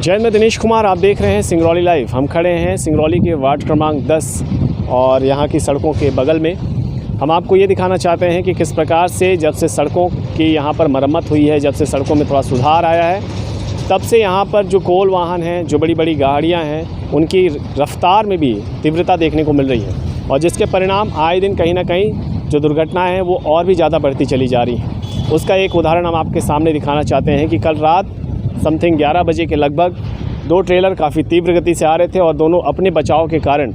जय, मैं दिनेश कुमार, आप देख रहे हैं सिंगरौली लाइव। हम खड़े हैं सिंगरौली के वार्ड क्रमांक 10 और यहाँ की सड़कों के बगल में। हम आपको ये दिखाना चाहते हैं कि किस प्रकार से जब से सड़कों की यहाँ पर मरम्मत हुई है, जब से सड़कों में थोड़ा सुधार आया है, तब से यहाँ पर जो कोल वाहन हैं, जो बड़ी बड़ी गाड़ियाँ हैं, उनकी रफ्तार में भी तीव्रता देखने को मिल रही है और जिसके परिणाम आए दिन कहीं ना कहीं जो दुर्घटनाएँ हैं वो और भी ज़्यादा बढ़ती चली जा रही हैं। उसका एक उदाहरण हम आपके सामने दिखाना चाहते हैं कि कल रात समथिंग 11 बजे के लगभग दो ट्रेलर काफ़ी तीव्र गति से आ रहे थे और दोनों अपने बचाव के कारण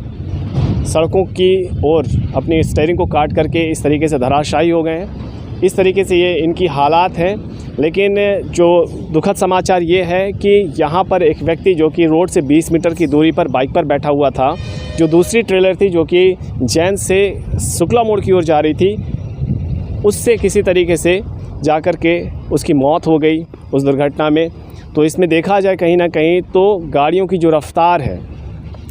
सड़कों की ओर अपनी स्टीयरिंग को काट करके इस तरीके से धराशायी हो गए हैं। इस तरीके से ये इनकी हालात हैं। लेकिन जो दुखद समाचार ये है कि यहाँ पर एक व्यक्ति जो कि रोड से 20 मीटर की दूरी पर बाइक पर बैठा हुआ था, जो दूसरी ट्रेलर थी जो कि जैन से शुक्ला मोड़ की ओर जा रही थी, उससे किसी तरीके से जाकर के उसकी मौत हो गई उस दुर्घटना में। तो इसमें देखा जाए कहीं ना कहीं तो गाड़ियों की जो रफ़्तार है,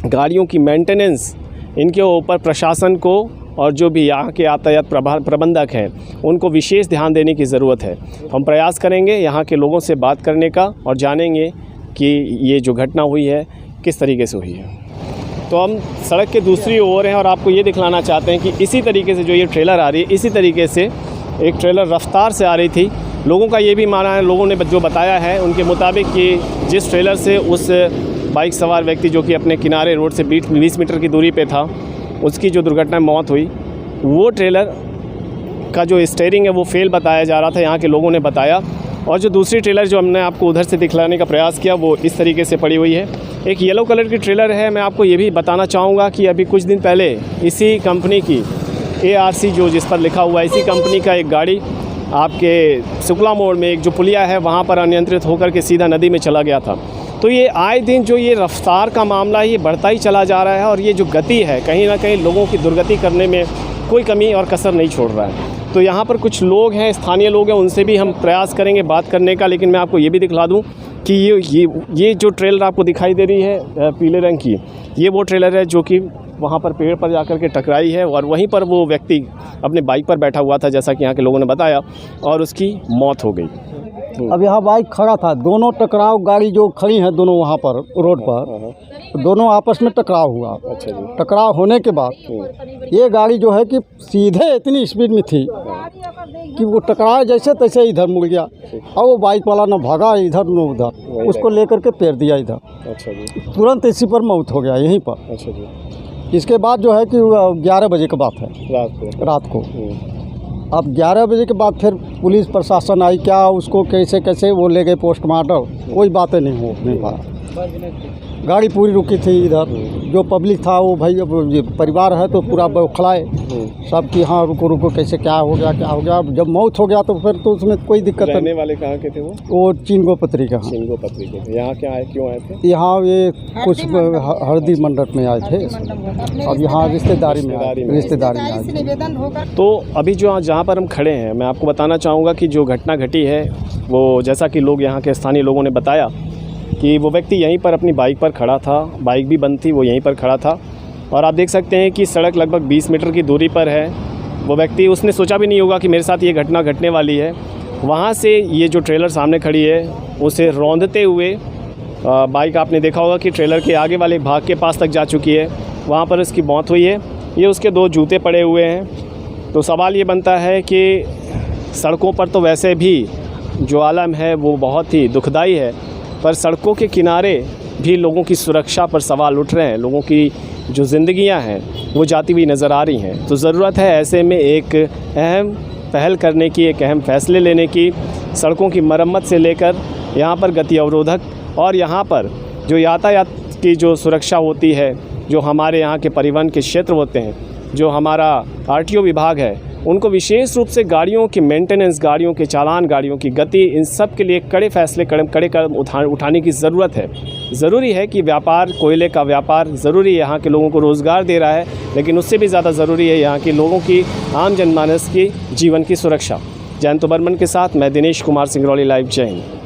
गाड़ियों की मेंटेनेंस, इनके ऊपर प्रशासन को और जो भी यहाँ के यातायात प्रबंधक हैं उनको विशेष ध्यान देने की ज़रूरत है। हम प्रयास करेंगे यहाँ के लोगों से बात करने का और जानेंगे कि ये जो घटना हुई है किस तरीके से हुई है। तो हम सड़क के दूसरी ओर हैं और आपको ये दिखलाना चाहते हैं कि इसी तरीके से जो ये ट्रेलर आ रही है, इसी तरीके से एक ट्रेलर रफ्तार से आ रही थी। लोगों का ये भी मानना है, लोगों ने जो बताया है उनके मुताबिक कि जिस ट्रेलर से उस बाइक सवार व्यक्ति जो कि अपने किनारे रोड से 20 मीटर की दूरी पे था, उसकी जो दुर्घटना में मौत हुई, वो ट्रेलर का जो स्टीयरिंग है वो फेल बताया जा रहा था, यहाँ के लोगों ने बताया। और जो दूसरी ट्रेलर जो हमने आपको उधर से दिखलाने का प्रयास किया वो इस तरीके से पड़ी हुई है। एक येलो कलर की ट्रेलर है। मैं आपको ये भी बताना चाहूँगा कि अभी कुछ दिन पहले इसी कंपनी की ARC जो जिस पर लिखा हुआ है, इसी कंपनी का एक गाड़ी आपके शुक्ला मोड़ में एक जो पुलिया है वहाँ पर अनियंत्रित होकर के सीधा नदी में चला गया था। तो ये आए दिन जो ये रफ्तार का मामला है ये बढ़ता ही चला जा रहा है और ये जो गति है कहीं ना कहीं लोगों की दुर्गति करने में कोई कमी और कसर नहीं छोड़ रहा है। तो यहाँ पर कुछ लोग हैं, स्थानीय लोग हैं, उनसे भी हम प्रयास करेंगे बात करने का। लेकिन मैं आपको ये भी दिखला दूँ कि ये जो ट्रेलर आपको दिखाई दे रही है पीले रंग की, ये वो ट्रेलर है जो कि वहाँ पर पेड़ पर जाकर के टकराई है और वहीं पर वो व्यक्ति अपने बाइक पर बैठा हुआ था, जैसा कि यहाँ के लोगों ने बताया, और उसकी मौत हो गई। अब यहाँ बाइक खड़ा था, दोनों टकराव गाड़ी जो खड़ी हैं दोनों वहाँ पर रोड पर, तो दोनों आपस में टकराव हुआ। अच्छा जी। टकराव होने के बाद ये गाड़ी जो है कि सीधे इतनी स्पीड में थी कि वो टकराए जैसे तैसे इधर मुड़ गया और वो बाइक वाला न भागा इधर न उधर, उसको लेकर के पेर दिया इधर। अच्छा जी। तुरंत इसी पर मौत हो गया यहीं पर। अच्छा जी। इसके बाद जो है कि 11 बजे की बात है, रात को। अब 11 बजे के बाद फिर पुलिस प्रशासन आई, क्या उसको कैसे वो ले गए पोस्टमार्टम, कोई बातें नहीं हो पाया। गाड़ी पूरी रुकी थी इधर, जो पब्लिक था वो भाई अब ये परिवार है तो पूरा बौखलाए सब कि हाँ रुको कैसे क्या हो गया। जब मौत हो गया तो फिर तो उसमें कोई दिक्कत नहीं। रहने वाले कहाँ के थे वो चिंगोपत्री का। चिंगोपत्री के थे। यहाँ क्या आए, क्यों आए थे? यहाँ ये कुछ हल्दी मंडप में आए थे, अब यहाँ रिश्तेदारी में आए थे। तो अभी जो जहाँ पर हम खड़े हैं, मैं आपको बताना चाहूँगा कि जो घटना घटी है वो, जैसा कि लोग यहाँ के स्थानीय लोगों ने बताया कि वो व्यक्ति यहीं पर अपनी बाइक पर खड़ा था, बाइक भी बंद थी, वो यहीं पर खड़ा था और आप देख सकते हैं कि सड़क लगभग 20 मीटर की दूरी पर है। वो व्यक्ति, उसने सोचा भी नहीं होगा कि मेरे साथ ये घटना घटने वाली है। वहाँ से ये जो ट्रेलर सामने खड़ी है उसे रौंदते हुए बाइक, आपने देखा होगा कि ट्रेलर के आगे वाले भाग के पास तक जा चुकी है, वहाँ पर उसकी मौत हुई है। ये उसके 2 जूते पड़े हुए हैं। तो सवाल ये बनता है कि सड़कों पर तो वैसे भी जो आलम है वो बहुत ही दुखदाई है, पर सड़कों के किनारे भी लोगों की सुरक्षा पर सवाल उठ रहे हैं। लोगों की जो ज़िंदगियां हैं वो जाती हुई नज़र आ रही हैं। तो ज़रूरत है ऐसे में एक अहम पहल करने की, एक अहम फैसले लेने की। सड़कों की मरम्मत से लेकर यहाँ पर गति अवरोधक और यहाँ पर जो यातायात की जो सुरक्षा होती है, जो हमारे यहाँ के परिवहन के क्षेत्र होते हैं, जो हमारा RTO विभाग है, उनको विशेष रूप से गाड़ियों की मेंटेनेंस, गाड़ियों के चालान, गाड़ियों की गति, इन सब के लिए कड़े फैसले, कड़े कदम उठाने की ज़रूरत है। ज़रूरी है कि व्यापार, कोयले का व्यापार ज़रूरी, यहाँ के लोगों को रोज़गार दे रहा है, लेकिन उससे भी ज़्यादा ज़रूरी है यहाँ के लोगों की, आम जनमानस की जीवन की सुरक्षा। जयंत बर्मन के साथ मैं दिनेश कुमार, सिंगरौली लाइव। जय हिंद।